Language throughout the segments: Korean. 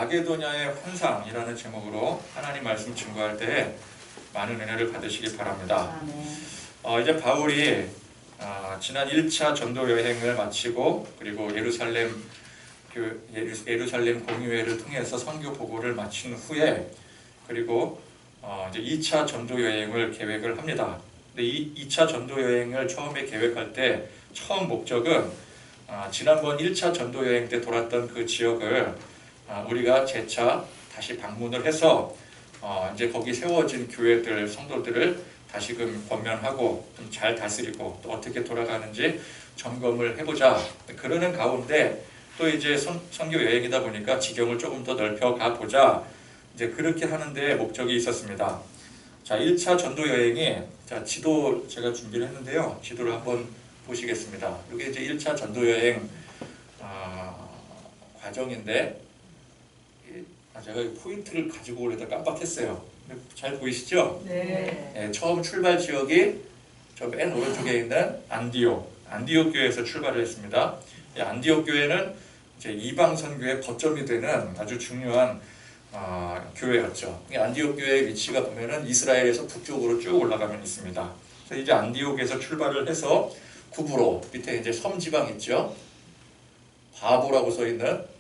마게도냐의 환상이라는 제목으로 하나님 말씀 증거할 때 많은 은혜를 받으시기 바랍니다. 이제 바울이 지난 1차 전도 여행을 마치고 그리고 예루살렘 공의회를 통해서 선교 보고를 마친 후에 그리고 이제 2차 전도 여행을 계획을 합니다. 근데 이 2차 전도 여행을 처음에 계획할 때 처음 목적은 지난번 1차 전도 여행 때 돌았던 그 지역을 우리가 재차 다시 방문을 해서 이제 거기 세워진 교회들, 성도들을 다시금 권면하고 좀 잘 다스리고 또 어떻게 돌아가는지 점검을 해보자. 그러는 가운데 또 이제 선교 여행이다 보니까 지경을 조금 더 넓혀 가보자. 이제 그렇게 하는데 목적이 있었습니다. 자, 1차 전도 여행이 지도 제가 준비를 했는데요. 지도를 한번 보시겠습니다. 이게 이제 1차 전도 여행 과정인데 제가 포인트를 가지고 오려다 깜빡했어요. 잘 보이시죠? 네. 처음 출발 지역이 저 맨 오른쪽에 있는 안디옥 교회에서 출발을 했습니다. 안디옥 교회는 이제 이방 선교의 거점이 되는 아주 중요한 교회였죠. 안디옥 교회의 위치가 보면은 이스라엘에서 북쪽으로 쭉 올라가면 있습니다. 그래서 이제 안디옥에서 출발을 해서 구브로 밑에 이제 섬 지방 있죠. 바보라고 써 있는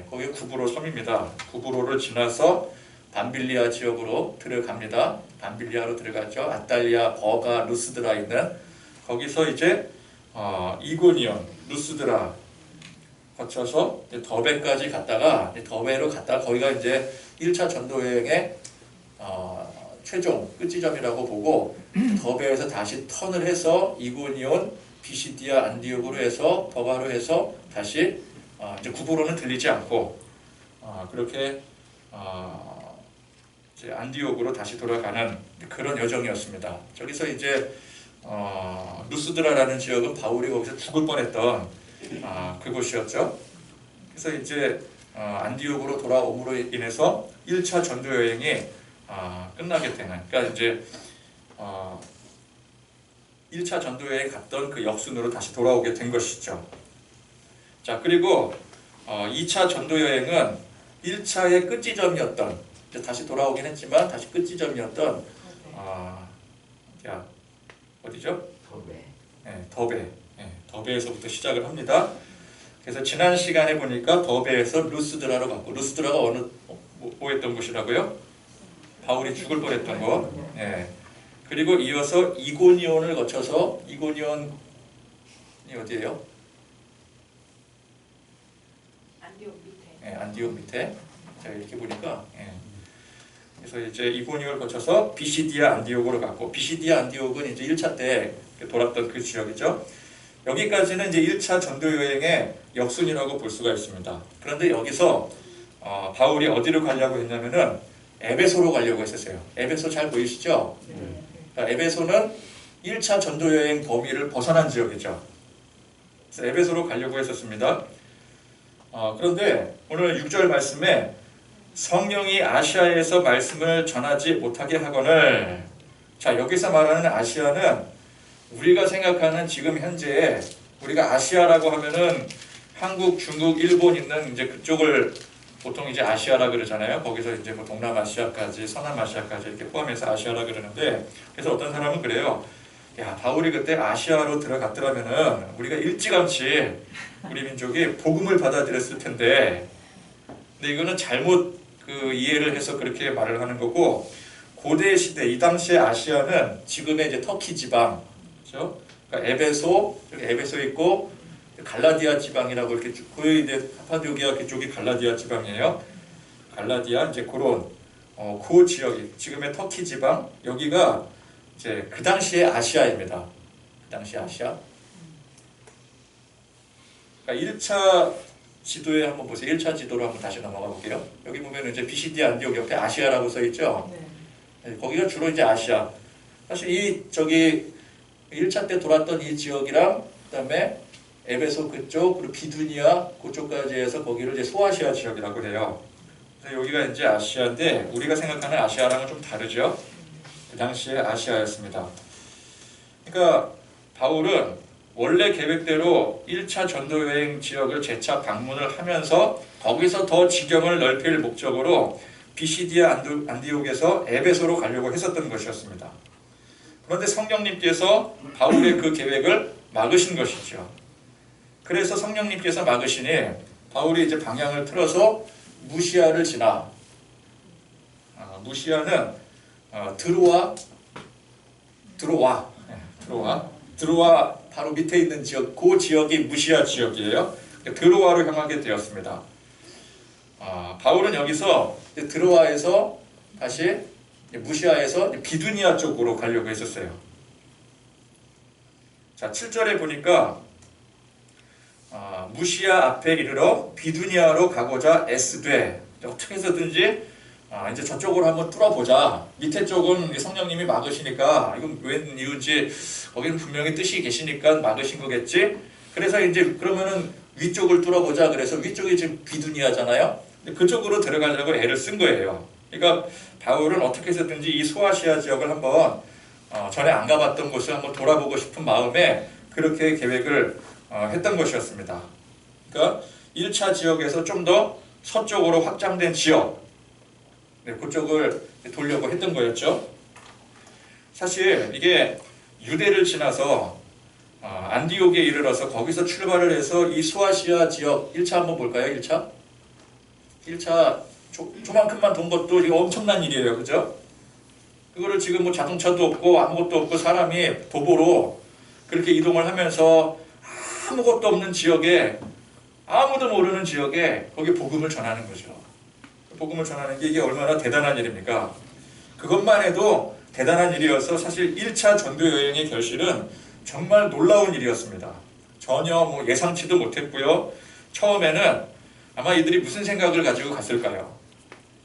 거기 구브로 섬입니다. 구브로를 지나서 밤빌리아 지역으로 들어갑니다. 밤빌리아로 들어갔죠. 아탈리아, 버가, 루스드라 있는 거기서 이제 이고니온, 루스드라 거쳐서 더베까지 갔다가 더베로 갔다가 거기가 이제 1차 전도 여행의 최종 끝지점이라고 보고 더베에서 다시 턴을 해서 이고니온, 비시디아, 안디옥으로 해서 버가로 해서 다시 이제 구브로는 들리지 않고 그렇게 이제 안디옥으로 다시 돌아가는 그런 여정이었습니다. 저기서 이제 루스드라라는 지역은 바울이 거기서 죽을 뻔했던 그곳이었죠. 그래서 이제 안디옥으로 돌아옴으로 인해서 1차 전도 여행이 끝나게 되는, 그러니까 이제 1차 전도 여행 갔던 그 역순으로 다시 돌아오게 된 것이죠. 자, 그리고 2차 전도 여행은 1차의 끝지점이었던, 이제 다시 돌아오긴 했지만 다시 끝지점이었던 어디죠? 더베. 더베에서부터 시작을 합니다. 그래서 지난 시간에 보니까 더베에서 루스드라로 갔고, 루스드라가 뭐 했던 곳이라고요? 바울이 죽을 뻔했던 곳. 그리고 이어서 이고니온을 거쳐서, 이고니온이 어디예요? 안디옥 밑에. 자, 이렇게 보니까 그래서 이제 이고니온을 거쳐서 비시디아 안디옥으로 갔고, 비시디아 안디옥은 이제 1차 때 돌았던 그 지역이죠. 여기까지는 이제 1차 전도 여행의 역순이라고 볼 수가 있습니다. 그런데 여기서 바울이 어디로 가려고 했냐면은 에베소로 가려고 했었어요. 에베소 잘 보이시죠? 그러니까 에베소는 1차 전도 여행 범위를 벗어난 지역이죠. 그래서 에베소로 가려고 했었습니다. 그런데 오늘 6절 말씀에 성령이 아시아에서 말씀을 전하지 못하게 하거늘, 자, 여기서 말하는 아시아는 우리가 생각하는 지금 현재 우리가 아시아라고 하면은 한국, 중국, 일본 있는 이제 그쪽을 보통 이제 아시아라 그러잖아요. 거기서 이제 뭐 동남아시아까지, 서남아시아까지 이렇게 포함해서 아시아라 그러는데, 그래서 어떤 사람은 그래요. 야, 바울이 그때 아시아로 들어갔더라면은 우리가 일찌감치 우리 민족이 복음을 받아들였을 텐데, 근데 이거는 잘못 이해를 해서 그렇게 말을 하는 거고, 고대 시대 이 당시의 아시아는 지금의 이제 터키 지방, 그렇죠? 그러니까 에베소, 여기 에베소 있고 갈라디아 지방이라고 이렇게 거의 이제 카파도기아 그쪽이 갈라디아 지방이에요. 갈라디아 이제 그런 그 지역이 지금의 터키 지방, 여기가 이제 그 당시의 아시아입니다. 그 당시 아시아. 그러니까 1차 지도에 한번 보세요. 1차 지도로 한번 다시 넘어가 볼게요. 여기 보면 이제 비시디아 안디옥 옆에 아시아라고 써 있죠. 거기가 주로 이제 아시아. 사실 저기 1차 때 돌았던 이 지역이랑 그다음에 에베소 그쪽 그리고 비두니아 그쪽까지 해서 거기를 이제 소아시아 지역이라고 해요. 그래서 여기가 이제 아시아인데 우리가 생각하는 아시아랑은 좀 다르죠. 그 당시에 아시아였습니다. 그러니까 바울은 원래 계획대로 1차 전도여행 지역을 재차 방문을 하면서 거기서 더 지경을 넓힐 목적으로 비시디아 안디옥에서 에베소로 가려고 했었던 것이었습니다. 그런데 성령님께서 바울의 그 계획을 막으신 것이죠. 그래서 성령님께서 막으시니 바울이 이제 방향을 틀어서 무시아를 지나, 무시아는 드로아 바로 밑에 있는 지역, 그 지역이 무시아 지역이에요. 드로아로 향하게 되었습니다. 바울은 여기서 드로아에서 다시 무시아에서 비두니아 쪽으로 가려고 했었어요. 자, 7절에 보니까 무시아 앞에 이르러 비두니아로 가고자 애쓰되, 어떻게 해서든지 이제 저쪽으로 한번 뚫어보자. 밑에 쪽은 성령님이 막으시니까 이건 웬 이유인지, 거기는 분명히 뜻이 계시니까 막으신 거겠지. 그래서 이제 그러면은 위쪽을 뚫어보자. 그래서 위쪽이 지금 비두니아잖아요. 그쪽으로 들어가려고 애를 쓴 거예요. 그러니까 바울은 어떻게 해서든지 이 소아시아 지역을 한번 전에 안 가봤던 곳을 한번 돌아보고 싶은 마음에 그렇게 계획을 했던 것이었습니다. 그러니까 1차 지역에서 좀 더 서쪽으로 확장된 지역, 그쪽을 돌려고 했던 거였죠. 사실 이게 유대를 지나서 안디옥에 이르러서 거기서 출발을 해서 이 소아시아 지역 1차 한번 볼까요? 1차 조만큼만 돈 것도 이거 엄청난 일이에요. 그죠? 그거를 지금 뭐 자동차도 없고 아무것도 없고 사람이 도보로 그렇게 이동을 하면서 아무것도 없는 지역에, 아무도 모르는 지역에 거기 복음을 전하는 거죠. 복음을 전하는 게 이게 얼마나 대단한 일입니까? 그것만 해도 대단한 일이어서 사실 1차 전도 여행의 결실은 정말 놀라운 일이었습니다. 전혀 뭐 예상치도 못했고요. 처음에는 아마 이들이 무슨 생각을 가지고 갔을까요?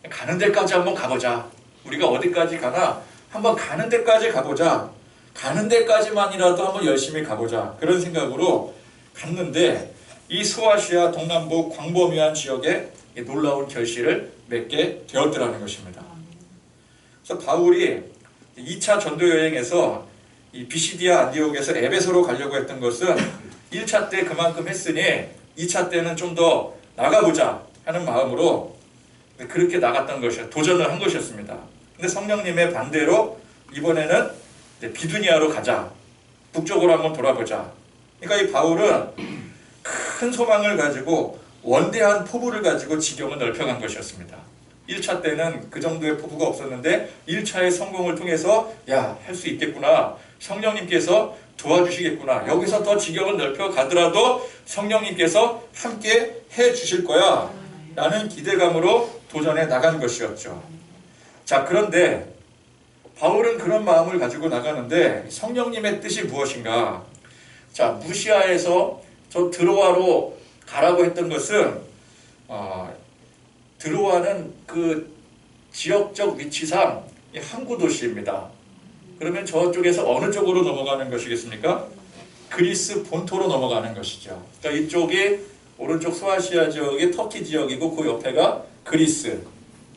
가는 데까지 한번 가보자. 우리가 어디까지 가나 한번 가는 데까지 가보자. 가는 데까지만이라도 한번 열심히 가보자. 그런 생각으로 갔는데 이 소아시아 동남부 광범위한 지역에 놀라운 결실을 맺게 되었더라는 것입니다. 그래서 바울이 2차 전도 여행에서 이 비시디아 안디옥에서 에베소로 가려고 했던 것은 1차 때 그만큼 했으니 2차 때는 좀 더 나가보자 하는 마음으로 그렇게 나갔던 것이었어요. 도전을 한 것이었습니다. 근데 성령님의 반대로 이번에는 비두니아로 가자. 북쪽으로 한번 돌아보자. 그러니까 이 바울은 큰 소망을 가지고 원대한 포부를 가지고 지경을 넓혀간 것이었습니다. 1차 때는 그 정도의 포부가 없었는데 1차의 성공을 통해서 할 수 있겠구나. 성령님께서 도와주시겠구나. 여기서 더 지경을 넓혀 가더라도 성령님께서 함께 해 주실 거야. 라는 기대감으로 도전해 나간 것이었죠. 자, 그런데 바울은 그런 마음을 가지고 나가는데 성령님의 뜻이 무엇인가? 자, 무시아에서 저 드로아로 가라고 했던 것은 드로아는 그 지역적 위치상 항구 도시입니다. 그러면 저쪽에서 어느 쪽으로 넘어가는 것이겠습니까? 그리스 본토로 넘어가는 것이죠. 그러니까 이쪽이 오른쪽 소아시아 지역이 터키 지역이고 그 옆에가 그리스.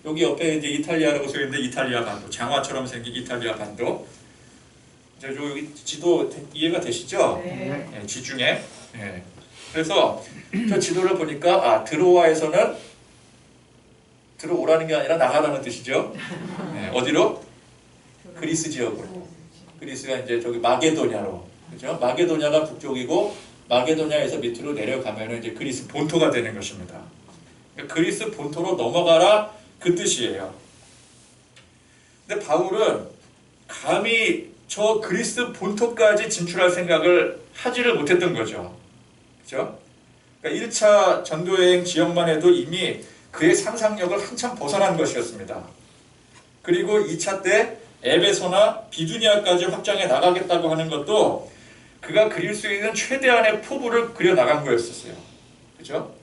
여기 옆에 이제 이탈리아라고 써 있는데 이탈리아 반도, 장화처럼 생긴 이탈리아 반도. 이제 여기 지도 이해가 되시죠? 네. 지중해. 네. 그래서 저 지도를 보니까 드로아에서는 들어오라는 게 아니라 나가라는 뜻이죠. 네. 어디로? 그리스 지역으로. 그리스가 이제 저기 마게도냐로, 그죠? 마게도냐가 북쪽이고 마게도냐에서 밑으로 내려가면 이제 그리스 본토가 되는 것입니다. 그러니까 그리스 본토로 넘어가라 그 뜻이에요. 근데 바울은 감히 저 그리스 본토까지 진출할 생각을 하지를 못했던 거죠. 그죠? 그러니까 1차 전도여행 지역만 해도 이미 그의 상상력을 한참 벗어난 것이었습니다. 그리고 2차 때 에베소나 비두니아까지 확장해 나가겠다고 하는 것도 그가 그릴 수 있는 최대한의 포부를 그려 나간 거였었어요. 그죠?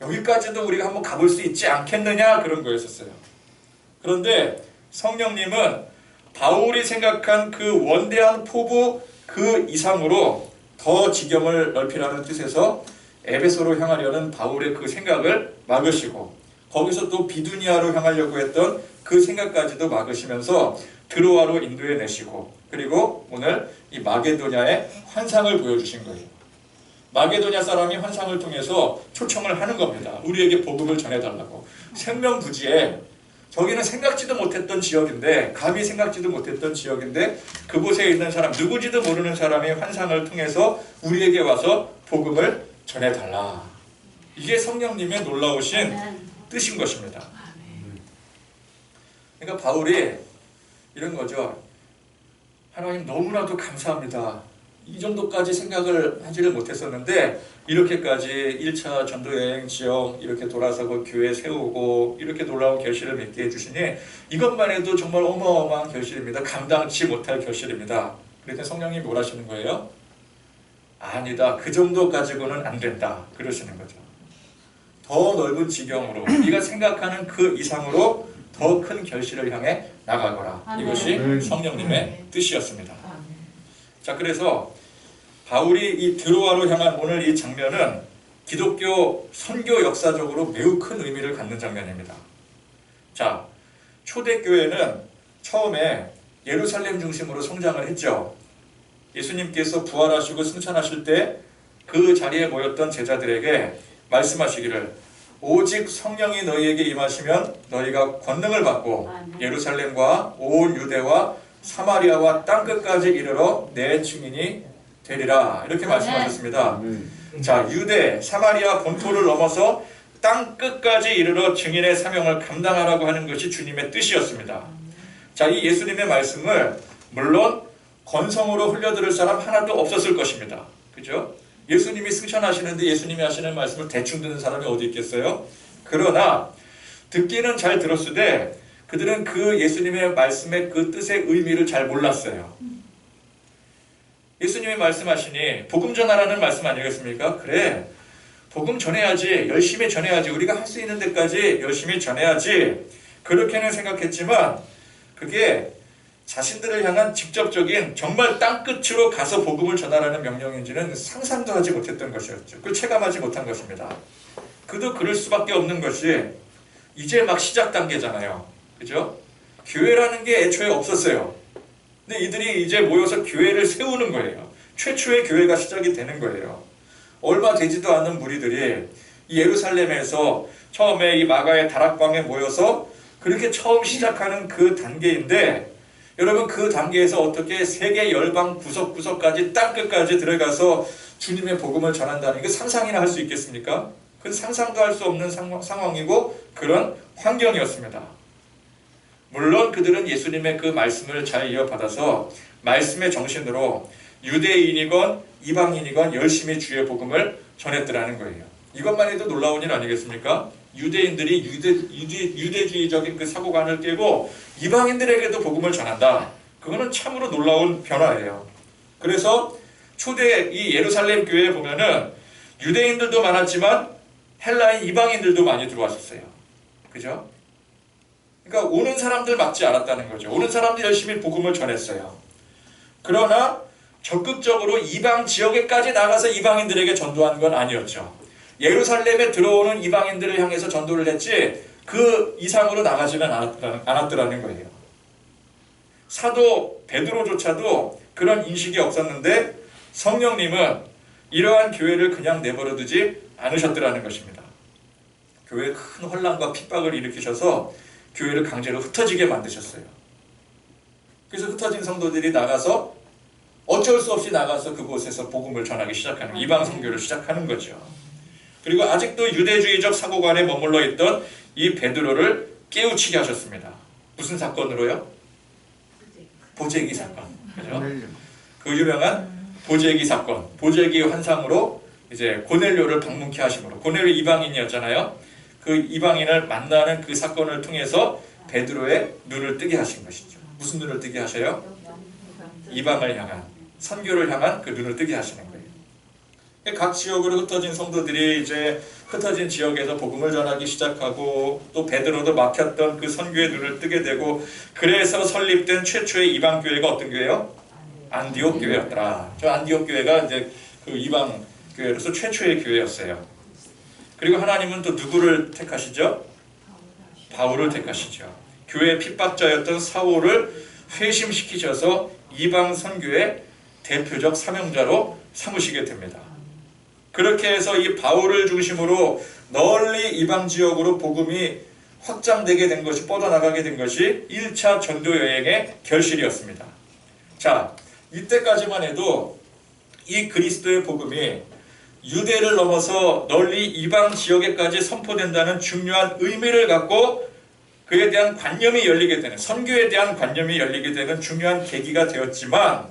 여기까지도 우리가 한번 가볼 수 있지 않겠느냐 그런 거였었어요. 그런데 성령님은 바울이 생각한 그 원대한 포부 그 이상으로 더 지경을 넓히라는 뜻에서 에베소로 향하려는 바울의 그 생각을 막으시고 거기서 또 비두니아로 향하려고 했던 그 생각까지도 막으시면서 드로아로 인도해 내시고, 그리고 오늘 이 마게도냐의 환상을 보여주신 거예요. 마게도냐 사람이 환상을 통해서 초청을 하는 겁니다. 우리에게 복음을 전해달라고. 생명부지에, 저기는 생각지도 못했던 지역인데, 감히 생각지도 못했던 지역인데, 그곳에 있는 사람, 누구지도 모르는 사람이 환상을 통해서 우리에게 와서 복음을 전해달라. 이게 성령님의 놀라우신 뜻인 것입니다. 그러니까 바울이 이런 거죠. 하나님 너무나도 감사합니다. 이 정도까지 생각을 하지를 못했었는데 이렇게까지 1차 전도여행 지역 이렇게 돌아서고 교회 세우고 이렇게 놀라운 결실을 맺게 해주시니 이것만 해도 정말 어마어마한 결실입니다. 감당치 못할 결실입니다. 그랬더니 성령님이 뭘 하시는 거예요? 아니다. 그 정도 가지고는 안 된다. 그러시는 거죠. 더 넓은 지경으로 네가 생각하는 그 이상으로 더 큰 결실을 향해 나가거라. 이것이 성령님의 뜻이었습니다. 자, 그래서 바울이 이 드로아로 향한 오늘 이 장면은 기독교 선교 역사적으로 매우 큰 의미를 갖는 장면입니다. 자, 초대교회는 처음에 예루살렘 중심으로 성장을 했죠. 예수님께서 부활하시고 승천하실 때 그 자리에 모였던 제자들에게 말씀하시기를 오직 성령이 너희에게 임하시면 너희가 권능을 받고 예루살렘과 온 유대와 사마리아와 땅끝까지 이르러 내 증인이 되리라. 이렇게 말씀하셨습니다. 자, 유대, 사마리아 본토를 넘어서 땅끝까지 이르러 증인의 사명을 감당하라고 하는 것이 주님의 뜻이었습니다. 자, 이 예수님의 말씀을 물론 건성으로 흘려들을 사람 하나도 없었을 것입니다. 그죠? 예수님이 승천하시는데 예수님이 하시는 말씀을 대충 듣는 사람이 어디 있겠어요? 그러나 듣기는 잘 들었으되 그들은 그 예수님의 말씀의 그 뜻의 의미를 잘 몰랐어요. 예수님이 말씀하시니 복음 전하라는 말씀 아니겠습니까? 그래, 복음 전해야지, 열심히 전해야지, 우리가 할 수 있는 데까지 열심히 전해야지, 그렇게는 생각했지만 그게 자신들을 향한 직접적인 정말 땅끝으로 가서 복음을 전하라는 명령인지는 상상도 하지 못했던 것이었죠. 그걸 체감하지 못한 것입니다. 그도 그럴 수밖에 없는 것이 이제 막 시작 단계잖아요. 그죠? 교회라는 게 애초에 없었어요. 근데 이들이 이제 모여서 교회를 세우는 거예요. 최초의 교회가 시작이 되는 거예요. 얼마 되지도 않은 무리들이 이 예루살렘에서 처음에 이 마가의 다락방에 모여서 그렇게 처음 시작하는 그 단계인데, 여러분 그 단계에서 어떻게 세계 열방 구석구석까지 땅끝까지 들어가서 주님의 복음을 전한다는 게 상상이나 할 수 있겠습니까? 그건 상상도 할 수 없는 상황이고 그런 환경이었습니다. 물론 그들은 예수님의 그 말씀을 잘 이어받아서 말씀의 정신으로 유대인이건 이방인이건 열심히 주의 복음을 전했더라는 거예요. 이것만 해도 놀라운 일 아니겠습니까? 유대인들이 유대주의적인 그 사고관을 깨고 이방인들에게도 복음을 전한다. 그거는 참으로 놀라운 변화예요. 그래서 초대 이 예루살렘 교회에 보면은 유대인들도 많았지만 헬라인 이방인들도 많이 들어왔었어요. 그죠? 그러니까 오는 사람들 막지 않았다는 거죠. 오는 사람들 열심히 복음을 전했어요. 그러나 적극적으로 이방 지역에까지 나가서 이방인들에게 전도한 건 아니었죠. 예루살렘에 들어오는 이방인들을 향해서 전도를 했지 그 이상으로 나가지는 않았더라는 거예요. 사도 베드로조차도 그런 인식이 없었는데 성령님은 이러한 교회를 그냥 내버려두지 않으셨더라는 것입니다. 교회에 큰 혼란과 핍박을 일으키셔서 교회를 강제로 흩어지게 만드셨어요. 그래서 흩어진 성도들이 나가서 어쩔 수 없이 나가서 그곳에서 복음을 전하기 시작하는, 이방 선교를 시작하는 거죠. 그리고 아직도 유대주의적 사고관에 머물러 있던 이 베드로를 깨우치게 하셨습니다. 무슨 사건으로요? 보재기 사건. 그죠? 그 유명한 보재기 사건, 보재기 환상으로 이제 고넬료를 방문케 하심으로, 고넬료 이방인이었잖아요. 그 이방인을 만나는 그 사건을 통해서 베드로의 눈을 뜨게 하신 것이죠. 무슨 눈을 뜨게 하셔요? 이방을 향한, 선교를 향한 그 눈을 뜨게 하시는 거예요. 각 지역으로 흩어진 성도들이 이제 흩어진 지역에서 복음을 전하기 시작하고 또 베드로도 막혔던 그 선교의 눈을 뜨게 되고, 그래서 설립된 최초의 이방 교회가 어떤 교회요? 안디옥 교회였더라. 저 안디옥 교회가 이제 그 이방 교회로서 최초의 교회였어요. 그리고 하나님은 또 누구를 택하시죠? 바울을 택하시죠. 교회 핍박자였던 사울을 회심시키셔서 이방 선교의 대표적 사명자로 삼으시게 됩니다. 그렇게 해서 이 바울을 중심으로 널리 이방 지역으로 복음이 확장되게 된 것이, 뻗어나가게 된 것이 1차 전도 여행의 결실이었습니다. 자, 이때까지만 해도 이 그리스도의 복음이 유대를 넘어서 널리 이방 지역에까지 선포된다는 중요한 의미를 갖고 그에 대한 관념이 열리게 되는, 선교에 대한 관념이 열리게 되는 중요한 계기가 되었지만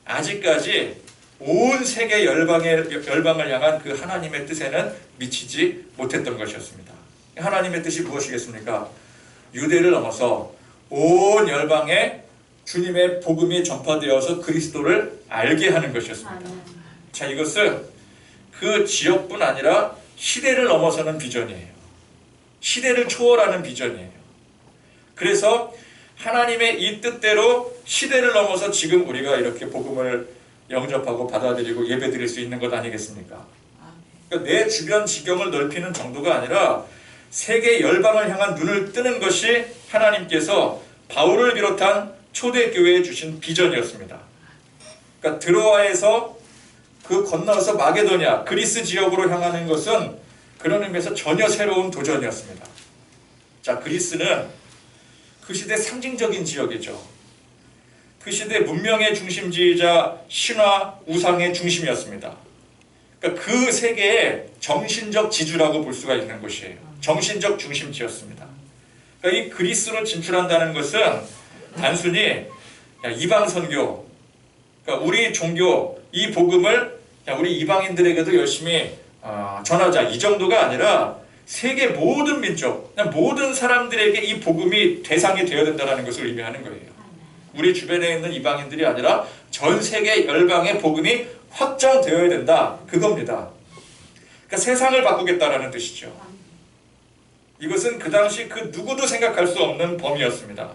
아직까지 온 세계 열방을 향한 그 하나님의 뜻에는 미치지 못했던 것이었습니다. 하나님의 뜻이 무엇이겠습니까? 유대를 넘어서 온 열방에 주님의 복음이 전파되어서 그리스도를 알게 하는 것이었습니다. 자, 이것은 그 지역뿐 아니라 시대를 넘어서는 비전이에요. 시대를 초월하는 비전이에요. 그래서 하나님의 이 뜻대로 시대를 넘어서 지금 우리가 이렇게 복음을 영접하고 받아들이고 예배드릴 수 있는 것 아니겠습니까? 그러니까 내 주변 지경을 넓히는 정도가 아니라 세계 열방을 향한 눈을 뜨는 것이 하나님께서 바울을 비롯한 초대교회에 주신 비전이었습니다. 그러니까 드로아에서 그 건너서 마게도냐, 그리스 지역으로 향하는 것은 그런 의미에서 전혀 새로운 도전이었습니다. 자, 그리스는 그 시대 상징적인 지역이죠. 그 시대 문명의 중심지이자 신화, 우상의 중심이었습니다. 그러니까 그 세계의 정신적 지주라고 볼 수가 있는 곳이에요. 정신적 중심지였습니다. 그러니까 이 그리스로 진출한다는 것은 단순히 이방 선교, 그러니까 우리 종교, 이 복음을 우리 이방인들에게도 열심히 전하자, 이 정도가 아니라 세계 모든 민족, 모든 사람들에게 이 복음이 대상이 되어야 된다는 것을 의미하는 거예요. 우리 주변에 있는 이방인들이 아니라 전 세계 열방의 복음이 확장되어야 된다, 그겁니다. 그러니까 세상을 바꾸겠다라는 뜻이죠. 이것은 그 당시 그 누구도 생각할 수 없는 범위였습니다.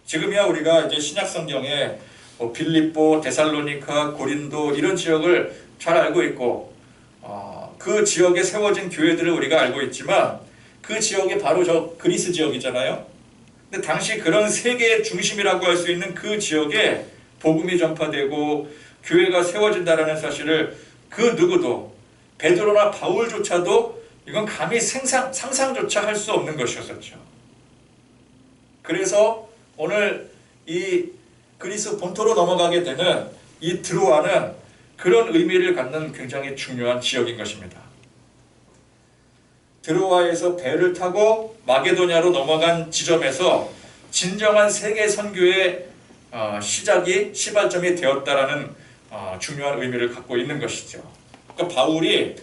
지금이야 우리가 이제 신약 성경에 빌립보, 데살로니카, 고린도 이런 지역을 잘 알고 있고 그 지역에 세워진 교회들을 우리가 알고 있지만 그 지역이 바로 저 그리스 지역이잖아요. 근데 당시 그런 세계의 중심이라고 할 수 있는 그 지역에 복음이 전파되고 교회가 세워진다는 사실을 그 누구도, 베드로나 바울조차도 이건 감히 상상조차 할 수 없는 것이었었죠. 그래서 오늘 이 그리스 본토로 넘어가게 되는 이 드로아는 그런 의미를 갖는 굉장히 중요한 지역인 것입니다. 드로아에서 배를 타고 마게도냐로 넘어간 지점에서 진정한 세계 선교의 시발점이 되었다라는 중요한 의미를 갖고 있는 것이죠. 그러니까 바울이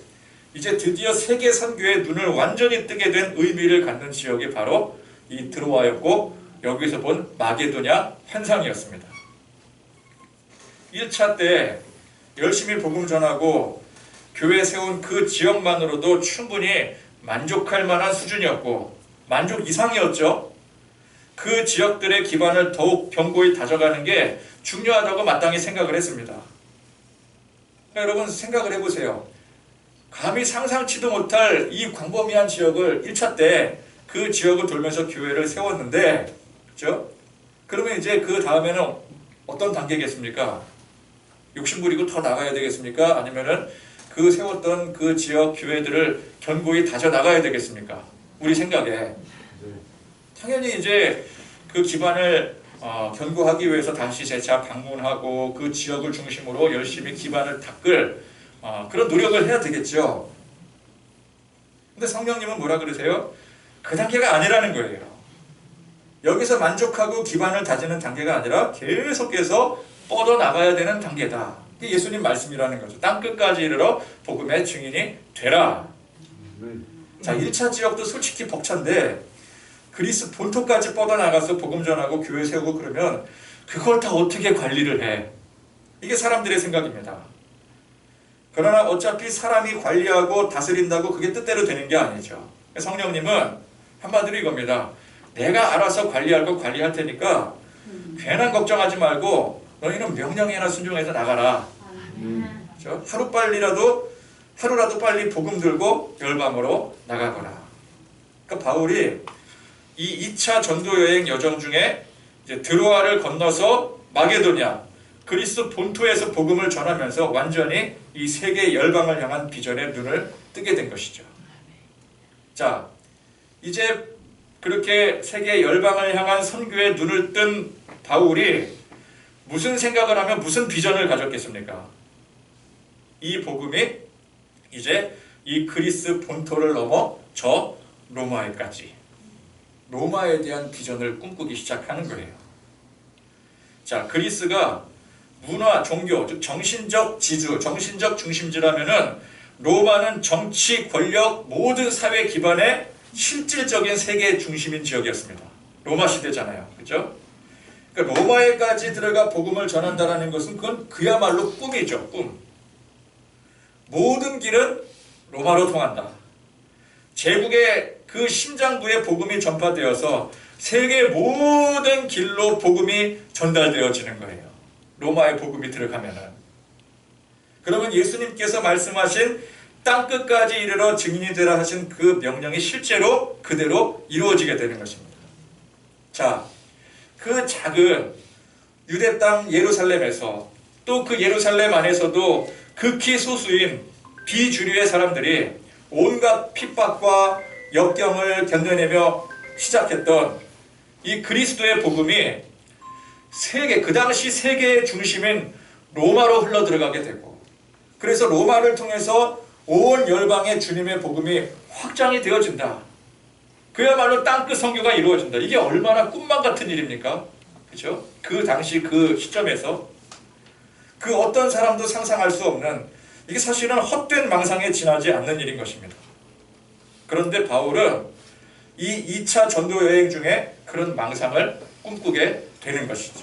이제 드디어 세계 선교의 눈을 완전히 뜨게 된 의미를 갖는 지역이 바로 이 드로아였고, 여기서 본 마게도냐 환상이었습니다. 1차 때 열심히 복음 전하고 교회 세운 그 지역만으로도 충분히 만족할 만한 수준이었고 만족 이상이었죠. 그 지역들의 기반을 더욱 견고히 다져가는 게 중요하다고 마땅히 생각을 했습니다. 그러니까 여러분 생각을 해보세요. 감히 상상치도 못할 이 광범위한 지역을 1차 때 그 지역을 돌면서 교회를 세웠는데, 그렇죠? 그러면 이제 그 다음에는 어떤 단계겠습니까? 욕심부리고 더 나가야 되겠습니까? 아니면은 그 세웠던 그 지역 교회들을 견고히 다져 나가야 되겠습니까? 우리 생각에. 당연히 이제 그 기반을 견고하기 위해서 다시 재차 방문하고 그 지역을 중심으로 열심히 기반을 닦을 그런 노력을 해야 되겠죠. 근데 성령님은 뭐라 그러세요? 그 단계가 아니라는 거예요. 여기서 만족하고 기반을 다지는 단계가 아니라 계속해서 뻗어나가야 되는 단계다. 이게 예수님 말씀이라는 거죠. 땅끝까지 이르러 복음의 증인이 되라. 자, 1차 지역도 솔직히 벅찬데 그리스 본토까지 뻗어나가서 복음 전하고 교회 세우고 그러면 그걸 다 어떻게 관리를 해? 이게 사람들의 생각입니다. 그러나 어차피 사람이 관리하고 다스린다고 그게 뜻대로 되는 게 아니죠. 성령님은 한마디로 이겁니다. 내가 알아서 관리할 거 관리할 테니까 괜한 걱정하지 말고 너희는 명령에나 순종해서 나가라. 그렇죠? 하루라도 빨리 복음 들고 열방으로 나가거라. 그러니까 바울이 이 2차 전도 여행 여정 중에 이제 드로아를 건너서 마게도냐, 그리스 본토에서 복음을 전하면서 완전히 이 세계 열방을 향한 비전에 눈을 뜨게 된 것이죠. 자, 이제 그렇게 세계 열방을 향한 선교에 눈을 뜬 바울이 무슨 생각을 하면 무슨 비전을 가졌겠습니까? 이 복음이 이제 이 그리스 본토를 넘어 저 로마에까지, 로마에 대한 비전을 꿈꾸기 시작하는 거예요. 자, 그리스가 문화, 종교, 즉 정신적 지주, 정신적 중심지라면은 로마는 정치, 권력, 모든 사회 기반의 실질적인 세계 중심인 지역이었습니다. 로마 시대잖아요. 그죠? 그러니까 로마에까지 들어가 복음을 전한다는 것은 그건 그야말로 꿈이죠. 꿈. 모든 길은 로마로 통한다. 제국의 그 심장부에 복음이 전파되어서 세계 모든 길로 복음이 전달되어지는 거예요. 로마에 복음이 들어가면은. 그러면 예수님께서 말씀하신 땅끝까지 이르러 증인이 되라 하신 그 명령이 실제로 그대로 이루어지게 되는 것입니다. 자, 그 작은 유대 땅 예루살렘에서 또 그 예루살렘 안에서도 극히 소수인 비주류의 사람들이 온갖 핍박과 역경을 견뎌내며 시작했던 이 그리스도의 복음이 세계, 그 당시 세계의 중심인 로마로 흘러들어가게 되고, 그래서 로마를 통해서 온 열방의 주님의 복음이 확장이 되어진다. 그야말로 땅끝 선교가 이루어진다. 이게 얼마나 꿈만 같은 일입니까? 그렇죠? 그 당시 그 시점에서 그 어떤 사람도 상상할 수 없는, 이게 사실은 헛된 망상에 지나지 않는 일인 것입니다. 그런데 바울은 이 2차 전도 여행 중에 그런 망상을 꿈꾸게 되는 것이죠.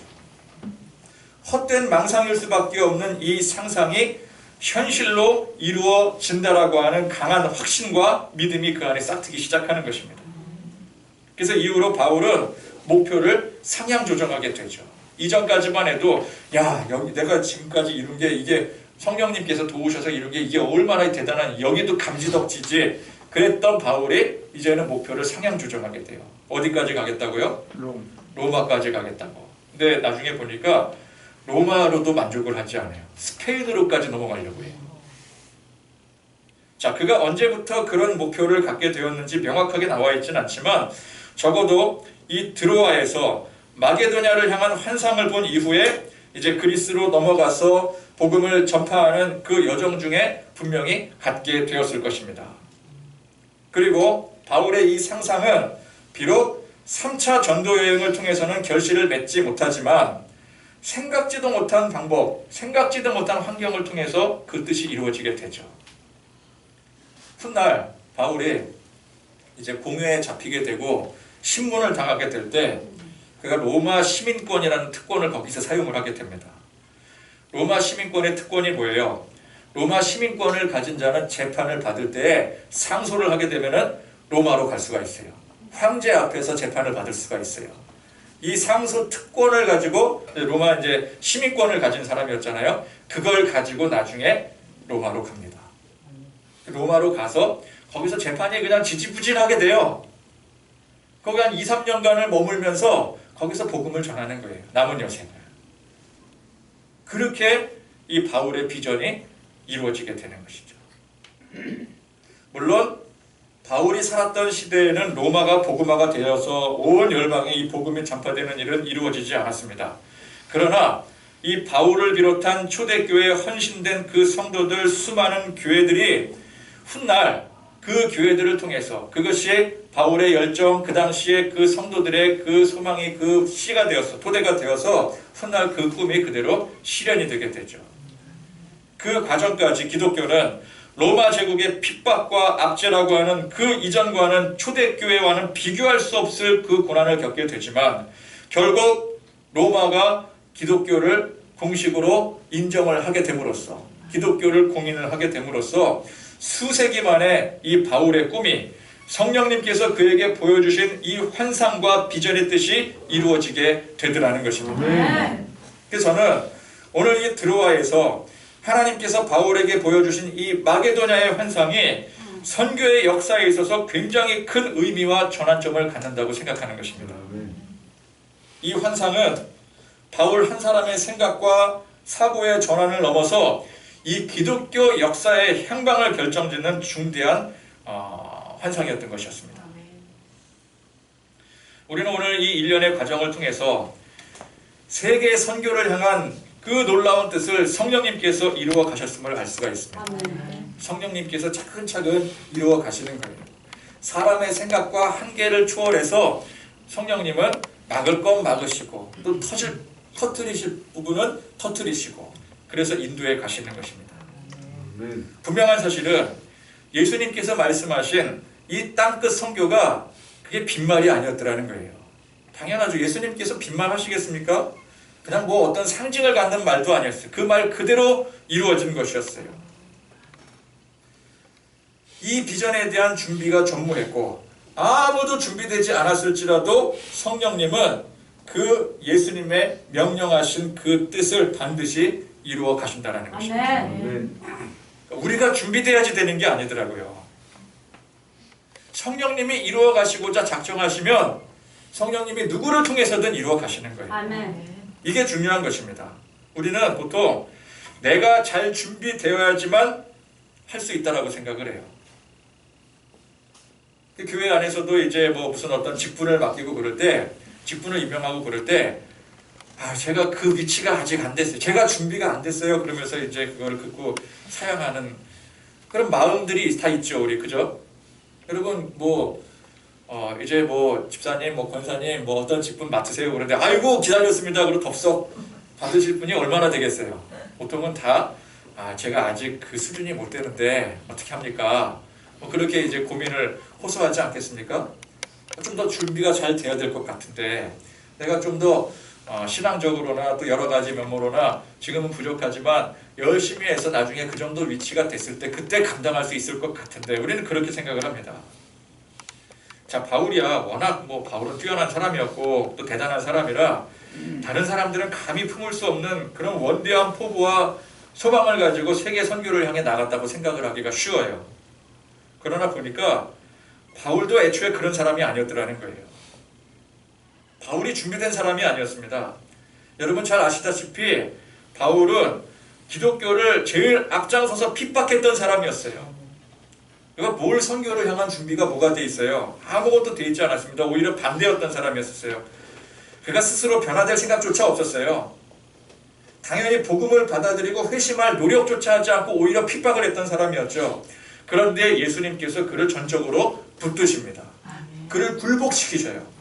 헛된 망상일 수밖에 없는 이 상상이 현실로 이루어진다라고 하는 강한 확신과 믿음이 그 안에 싹트기 시작하는 것입니다. 그래서 이후로 바울은 목표를 상향 조정하게 되죠. 이전까지만 해도 야, 여기 내가 지금까지 이룬 게, 이게 성령님께서 도우셔서 이룬 게 이게 얼마나 대단한, 여기도 감지덕지지 그랬던 바울이 이제는 목표를 상향 조정하게 돼요. 어디까지 가겠다고요? 로마까지 가겠다고. 근데 나중에 보니까 로마로도 만족을 하지 않아요. 스페인으로까지 넘어가려고 해요. 자, 그가 언제부터 그런 목표를 갖게 되었는지 명확하게 나와 있지는 않지만 적어도 이 드로아에서 마게도냐를 향한 환상을 본 이후에 이제 그리스로 넘어가서 복음을 전파하는 그 여정 중에 분명히 갖게 되었을 것입니다. 그리고 바울의 이 상상은 비록 3차 전도 여행을 통해서는 결실을 맺지 못하지만 생각지도 못한 방법, 생각지도 못한 환경을 통해서 그 뜻이 이루어지게 되죠. 훗날 바울이 이제 공회에 잡히게 되고 신문을 당하게 될 때 그가 로마 시민권이라는 특권을 거기서 사용을 하게 됩니다. 로마 시민권의 특권이 뭐예요? 로마 시민권을 가진 자는 재판을 받을 때 상소를 하게 되면은 로마로 갈 수가 있어요. 황제 앞에서 재판을 받을 수가 있어요. 이 상소 특권을 가지고 로마 이제 시민권을 가진 사람이었잖아요. 그걸 가지고 나중에 로마로 갑니다. 로마로 가서 거기서 재판이 그냥 지지부진하게 돼요. 거기 한 2, 3년간을 머물면서 거기서 복음을 전하는 거예요. 남은 여생을. 그렇게 이 바울의 비전이 이루어지게 되는 것이죠. 물론 바울이 살았던 시대에는 로마가 복음화가 되어서 온 열방에 이 복음이 전파되는 일은 이루어지지 않았습니다. 그러나 이 바울을 비롯한 초대교회에 헌신된 그 성도들, 수많은 교회들이 훗날 그 교회들을 통해서, 그것이 바울의 열정, 그 당시에 그 성도들의 그 소망이 그 씨가 되어서, 토대가 되어서 훗날 그 꿈이 그대로 실현이 되게 되죠. 그 과정까지 기독교는 로마 제국의 핍박과 압제라고 하는 그 이전과는, 초대교회와는 비교할 수 없을 그 고난을 겪게 되지만 결국 로마가 기독교를 공식으로 인정을 하게 됨으로써, 기독교를 공인을 하게 됨으로써 수세기 만에 이 바울의 꿈이 성령님께서 그에게 보여주신 이 환상과 비전의 뜻이 이루어지게 되더라는 것입니다. 그래서 저는 오늘 이 드로아에서 하나님께서 바울에게 보여주신 이 마게도냐의 환상이 선교의 역사에 있어서 굉장히 큰 의미와 전환점을 갖는다고 생각하는 것입니다. 이 환상은 바울 한 사람의 생각과 사고의 전환을 넘어서 이 기독교 역사의 향방을 결정짓는 중대한 환상이었던 것이었습니다. 우리는 오늘 이 일련의 과정을 통해서 세계 선교를 향한 그 놀라운 뜻을 성령님께서 이루어 가셨음을 알 수가 있습니다. 성령님께서 차근차근 이루어 가시는 거예요. 사람의 생각과 한계를 초월해서 성령님은 막을 건 막으시고 또 터뜨리실 부분은 터뜨리시고 그래서 인도해 가시는 것입니다. 분명한 사실은 예수님께서 말씀하신 이 땅끝 선교가 그게 빈말이 아니었더라는 거예요. 당연하죠. 예수님께서 빈말 하시겠습니까? 그냥 뭐 어떤 상징을 갖는 말도 아니었어요. 그 말 그대로 이루어진 것이었어요. 이 비전에 대한 준비가 전무했고 아무도 준비되지 않았을지라도 성령님은 그 예수님의 명령하신 그 뜻을 반드시 이루어 가신다는 것입니다. 우리가 준비돼야지 되는 게 아니더라고요. 성령님이 이루어 가시고자 작정하시면 성령님이 누구를 통해서든 이루어 가시는 거예요. 이게 중요한 것입니다. 우리는 보통 내가 잘 준비되어야지만 할 수 있다라고 생각을 해요. 교회 안에서도 이제 뭐 무슨 어떤 직분을 맡기고 그럴 때, 직분을 임명하고 그럴 때, 제가 그 위치가 아직 안 됐어요. 제가 준비가 안 됐어요. 그러면서 이제 그걸 듣고 사양하는 그런 마음들이 다 있죠, 우리 그죠? 여러분 이제 집사님, 권사님, 어떤 직분 맡으세요. 그런데 아이고 기다렸습니다. 그리고 덥석 받으실 분이 얼마나 되겠어요. 보통은 다 제가 아직 그 수준이 못 되는데 어떻게 합니까? 그렇게 이제 고민을 호소하지 않겠습니까? 좀 더 준비가 잘 돼야 될 것 같은데 내가 좀 더 신앙적으로나 또 여러 가지 면모로나 지금은 부족하지만 열심히 해서 나중에 그 정도 위치가 됐을 때 그때 감당할 수 있을 것 같은데 우리는 그렇게 생각을 합니다. 자, 바울이야 워낙 바울은 뛰어난 사람이었고 또 대단한 사람이라 다른 사람들은 감히 품을 수 없는 그런 원대한 포부와 소망을 가지고 세계 선교를 향해 나갔다고 생각을 하기가 쉬워요. 그러나 보니까 바울도 애초에 그런 사람이 아니었더라는 거예요. 바울이 준비된 사람이 아니었습니다. 여러분 잘 아시다시피 바울은 기독교를 제일 앞장서서 핍박했던 사람이었어요. 그러니까 뭘 선교를 향한 준비가 뭐가 돼 있어요? 아무것도 돼 있지 않았습니다. 오히려 반대였던 사람이었어요. 그가 스스로 변화될 생각조차 없었어요. 당연히 복음을 받아들이고 회심할 노력조차 하지 않고 오히려 핍박을 했던 사람이었죠. 그런데 예수님께서 그를 전적으로 붙드십니다. 그를 굴복시키셔요.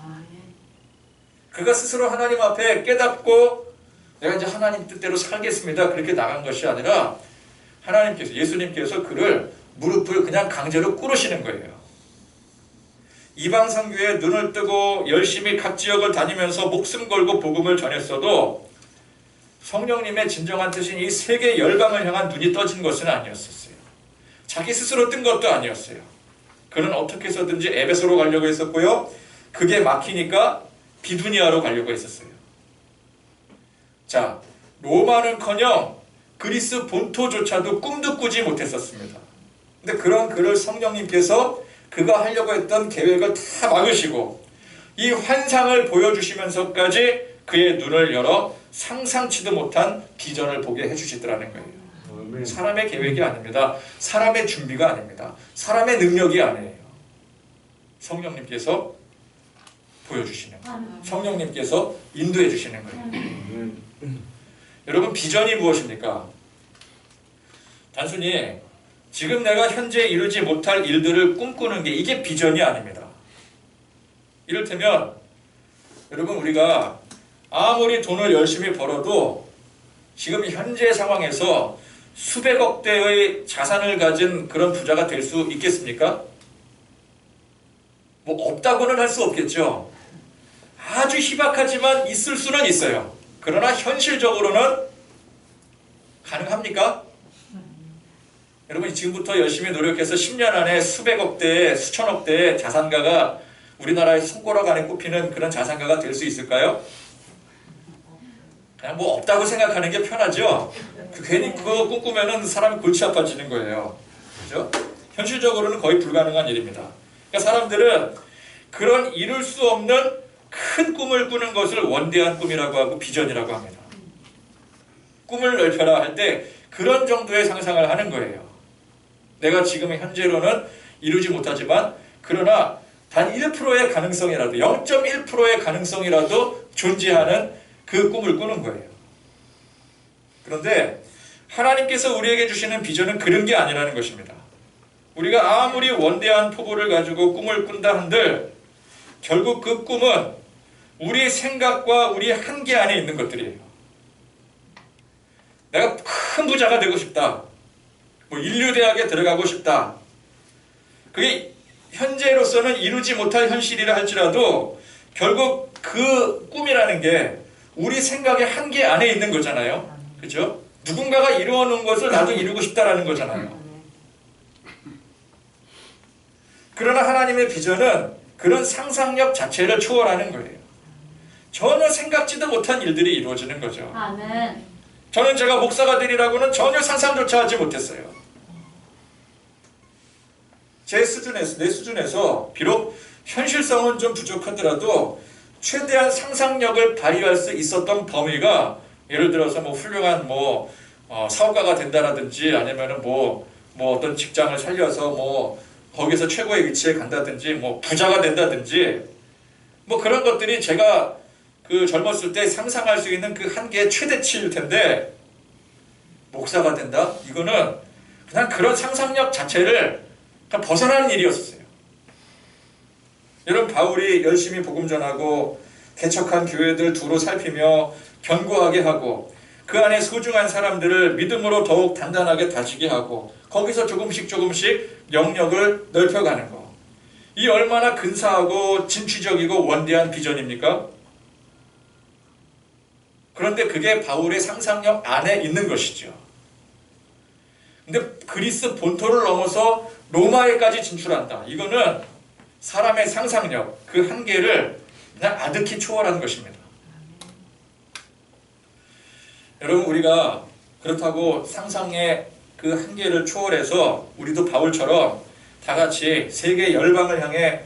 그가 스스로 하나님 앞에 깨닫고 내가 이제 하나님 뜻대로 살겠습니다. 그렇게 나간 것이 아니라 예수님께서 그를 무릎을 그냥 강제로 꿇으시는 거예요. 이방 선교에 눈을 뜨고 열심히 각 지역을 다니면서 목숨 걸고 복음을 전했어도 성령님의 진정한 뜻인 이 세계 열방을 향한 눈이 떠진 것은 아니었었어요. 자기 스스로 뜬 것도 아니었어요. 그는 어떻게 해서든지 에베소로 가려고 했었고요. 그게 막히니까 비두니아로 가려고 했었어요. 자, 로마는커녕 그리스 본토조차도 꿈도 꾸지 못했었습니다. 근데 그런 그를 성령님께서 그가 하려고 했던 계획을 다 막으시고 이 환상을 보여주시면서까지 그의 눈을 열어 상상치도 못한 비전을 보게 해주시더라는 거예요. 사람의 계획이 아닙니다. 사람의 준비가 아닙니다. 사람의 능력이 아니에요. 성령님께서 보여주시는 거예요. 성령님께서 인도해 주시는 거예요. 여러분 비전이 무엇입니까? 단순히 지금 내가 현재 이루지 못할 일들을 꿈꾸는 게 이게 비전이 아닙니다. 이를테면 여러분 우리가 아무리 돈을 열심히 벌어도 지금 현재 상황에서 수백억 대의 자산을 가진 그런 부자가 될 수 있겠습니까? 없다고는 할 수 없겠죠. 아주 희박하지만 있을 수는 있어요. 그러나 현실적으로는 가능합니까? 여러분 지금부터 열심히 노력해서 10년 안에 수백억 대의 수천억 대의 자산가가 우리나라의 손가락 안에 꼽히는 그런 자산가가 될 수 있을까요? 그냥 없다고 생각하는 게 편하죠. 괜히 그거 꿈꾸면은 사람이 골치 아파지는 거예요. 그죠? 현실적으로는 거의 불가능한 일입니다. 그러니까 사람들은 그런 이룰 수 없는 큰 꿈을 꾸는 것을 원대한 꿈이라고 하고 비전이라고 합니다. 꿈을 넓혀라 할 때 그런 정도의 상상을 하는 거예요. 내가 지금 현재로는 이루지 못하지만 그러나 단 1%의 가능성이라도 0.1%의 가능성이라도 존재하는 그 꿈을 꾸는 거예요. 그런데 하나님께서 우리에게 주시는 비전은 그런 게 아니라는 것입니다. 우리가 아무리 원대한 포부를 가지고 꿈을 꾼다 한들 결국 그 꿈은 우리 생각과 우리 한계 안에 있는 것들이에요. 내가 큰 부자가 되고 싶다. 뭐 인류대학에 들어가고 싶다. 그게 현재로서는 이루지 못할 현실이라 할지라도 결국 그 꿈이라는 게 우리 생각의 한계 안에 있는 거잖아요. 그렇죠? 누군가가 이루어 놓은 것을 나도 이루고 싶다라는 거잖아요. 그러나 하나님의 비전은 그런 상상력 자체를 초월하는 거예요. 전혀 생각지도 못한 일들이 이루어지는 거죠. 아멘. 저는 제가 목사가 되리라고는 전혀 상상조차 하지 못했어요. 내 수준에서 비록 현실성은 좀 부족하더라도 최대한 상상력을 발휘할 수 있었던 범위가 예를 들어서 뭐 훌륭한 사업가가 된다라든지 아니면은 뭐 어떤 직장을 살려서 뭐 거기서 최고의 위치에 간다든지 뭐 부자가 된다든지 뭐 그런 것들이 제가 그 젊었을 때 상상할 수 있는 그 한계의 최대치일 텐데 목사가 된다? 이거는 그냥 그런 상상력 자체를 그냥 벗어나는 일이었어요. 여러분 바울이 열심히 복음 전하고 개척한 교회들 두루 살피며 견고하게 하고 그 안에 소중한 사람들을 믿음으로 더욱 단단하게 다지게 하고 거기서 조금씩 영역을 넓혀가는 거. 이 얼마나 근사하고 진취적이고 원대한 비전입니까? 그런데 그게 바울의 상상력 안에 있는 것이죠. 근데 그리스 본토를 넘어서 로마에까지 진출한다. 이거는 사람의 상상력, 그 한계를 그냥 아득히 초월한 것입니다. 여러분 우리가 그렇다고 상상의 그 한계를 초월해서 우리도 바울처럼 다 같이 세계 열방을 향해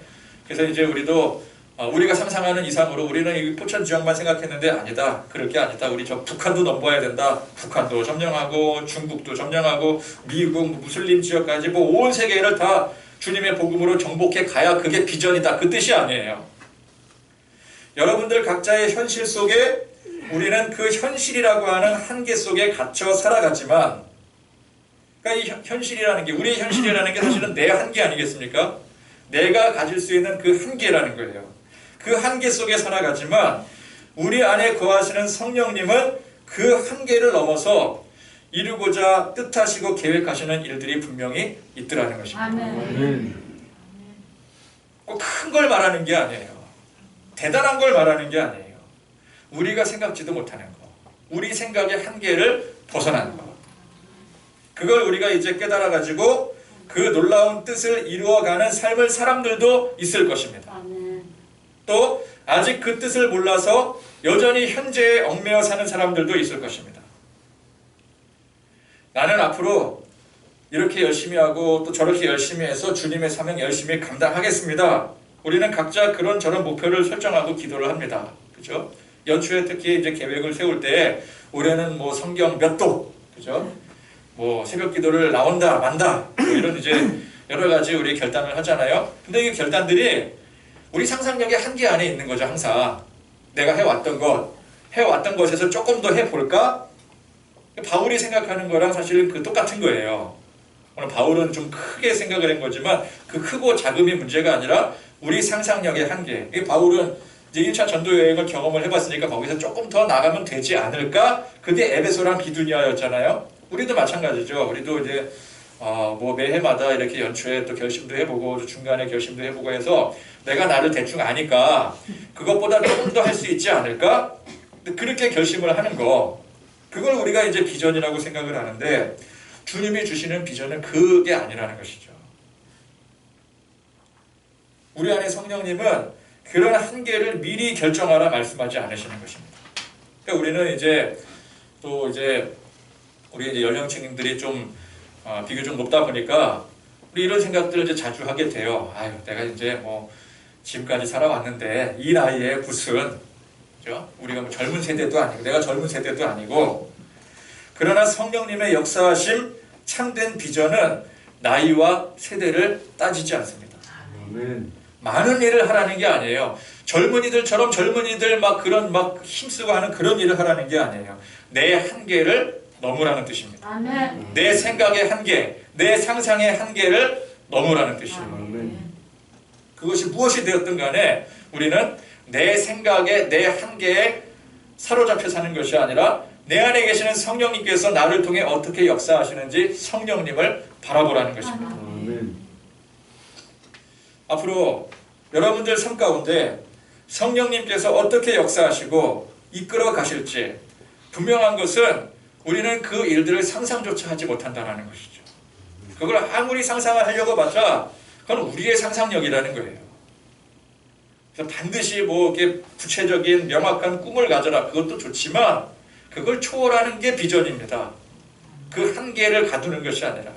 그래서 이제 우리가 상상하는 이상으로 우리는 이 포천 지역만 생각했는데 아니다. 그럴 게 아니다. 우리 저 북한도 넘봐야 된다. 북한도 점령하고 중국도 점령하고 미국 무슬림 지역까지 온 세계를 다 주님의 복음으로 정복해 가야 그게 비전이다. 그 뜻이 아니에요. 여러분들 각자의 현실 속에 우리는 그 현실이라고 하는 한계 속에 갇혀 살아갔지만 그러니까 이 현실이라는 게 우리의 현실이라는 게 사실은 내 한계 아니겠습니까? 내가 가질 수 있는 그 한계라는 거예요. 그 한계 속에 살아가지만 우리 안에 거하시는 성령님은 그 한계를 넘어서 이루고자 뜻하시고 계획하시는 일들이 분명히 있더라는 것입니다. 아멘. 꼭 큰 걸 말하는 게 아니에요. 대단한 걸 말하는 게 아니에요. 우리가 생각지도 못하는 거. 우리 생각의 한계를 벗어나는 거. 그걸 우리가 이제 깨달아가지고 그 놀라운 뜻을 이루어가는 삶을 사람들도 있을 것입니다. 아멘. 또 아직 그 뜻을 몰라서 여전히 현재에 얽매여 사는 사람들도 있을 것입니다. 나는 앞으로 이렇게 열심히 하고 또 저렇게 열심히 해서 주님의 사명 열심히 감당하겠습니다. 우리는 각자 그런 저런 목표를 설정하고 기도를 합니다. 그죠? 연초에 특히 이제 계획을 세울 때 올해는 뭐 성경 몇 도, 그죠? 뭐 새벽 기도를 나온다 만다 뭐 이런 이제 여러 가지 우리 결단을 하잖아요. 근데 이 결단들이 우리 상상력의 한계 안에 있는 거죠. 항상 내가 해왔던 것에서 조금 더 해볼까? 바울이 생각하는 거랑 사실은 그 똑같은 거예요. 오늘 바울은 좀 크게 생각을 한 거지만 그 크고 작음이 문제가 아니라 우리 상상력의 한계. 바울은 이제 1차 전도 여행을 경험을 해봤으니까 거기서 조금 더 나가면 되지 않을까? 그게 에베소랑 비두니아였잖아요. 우리도 마찬가지죠. 우리도 이제 뭐 매해마다 이렇게 연초에 또 결심도 해보고 중간에 결심도 해보고 해서 내가 나를 대충 아니까 그것보다 조금 더 할 수 있지 않을까? 그렇게 결심을 하는 거. 그걸 우리가 이제 비전이라고 생각을 하는데 주님이 주시는 비전은 그게 아니라는 것이죠. 우리 안에 성령님은 그런 한계를 미리 결정하라 말씀하지 않으시는 것입니다. 그러니까 우리는 이제 또 이제 우리 이제 연령층들이 좀 비교적 높다 보니까 우리 이런 생각들을 이제 자주 하게 돼요. 아유, 내가 이제 뭐 지금까지 살아왔는데 이 나이에 무슨, 그죠? 우리가 뭐 젊은 세대도 아니고 내가 젊은 세대도 아니고. 그러나 성령님의 역사하심 참된 비전은 나이와 세대를 따지지 않습니다. 아멘. 많은 일을 하라는 게 아니에요. 젊은이들처럼 젊은이들 막 그런 막 힘쓰고 하는 그런 일을 하라는 게 아니에요. 내 한계를 넘으라는 뜻입니다. 아멘. 내 생각의 한계, 내 상상의 한계를 넘으라는 뜻이에요. 아멘. 그것이 무엇이 되었든 간에 우리는 내 생각에, 내 한계에 사로잡혀 사는 것이 아니라 내 안에 계시는 성령님께서 나를 통해 어떻게 역사하시는지 성령님을 바라보라는 것입니다. 아멘. 앞으로 여러분들 삶 가운데 성령님께서 어떻게 역사하시고 이끌어 가실지 분명한 것은 우리는 그 일들을 상상조차 하지 못한다는 것이죠. 그걸 아무리 상상을 하려고 봤자 그건 우리의 상상력이라는 거예요. 그래서 반드시 뭐 이렇게 구체적인 명확한 꿈을 가져라, 그것도 좋지만 그걸 초월하는 게 비전입니다. 그 한계를 가두는 것이 아니라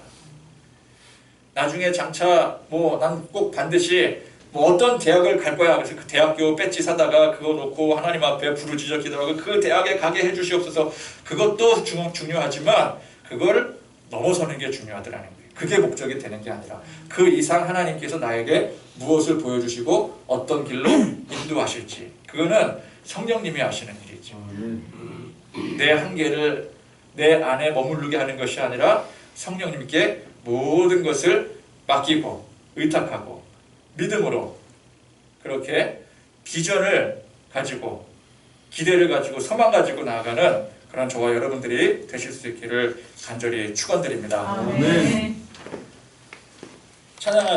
나중에 장차 뭐 난 꼭 반드시 뭐 어떤 대학을 갈 거야. 그래서 그 대학교 배지 사다가 그거 놓고 하나님 앞에 부르짖어 기도하고 그 대학에 가게 해주시옵소서. 그것도 중요하지만 그걸 넘어서는 게 중요하더라는 거예요. 그게 목적이 되는 게 아니라 그 이상 하나님께서 나에게 무엇을 보여주시고 어떤 길로 인도하실지 그거는 성령님이 아시는 일이죠. 내 한계를 내 안에 머무르게 하는 것이 아니라 성령님께 모든 것을 맡기고 의탁하고 믿음으로 그렇게 비전을 가지고 기대를 가지고 소망 가지고 나아가는 그런 저와 여러분들이 되실 수 있기를 간절히 축원드립니다. 아멘. 찬양하